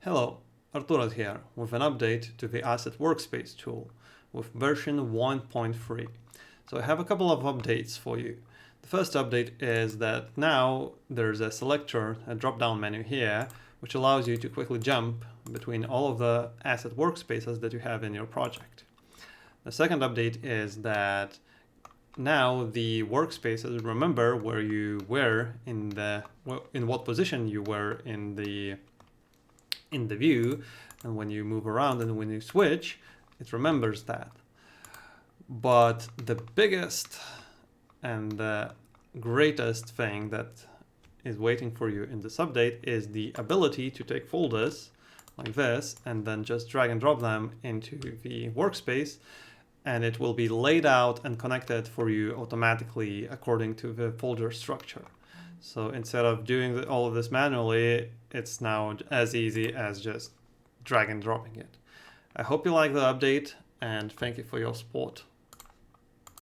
Hello, Arturo here with an update to the Asset Workspace tool with version 1.3. So I have a couple of updates for you. The first update is that now there's a selector, a drop-down menu here, which allows you to quickly jump between all of the asset workspaces that you have in your project. The second update is that now the workspaces remember where you were in what position you were in the view, and when you move around and when you switch, it remembers that. But the biggest and the greatest thing that is waiting for you in this update is the ability to take folders like this and then just drag and drop them into the workspace, and it will be laid out and connected for you automatically according to the folder structure. So instead of doing all of this manually, it's now as easy as just drag and dropping it. I hope you like the update, and thank you for your support.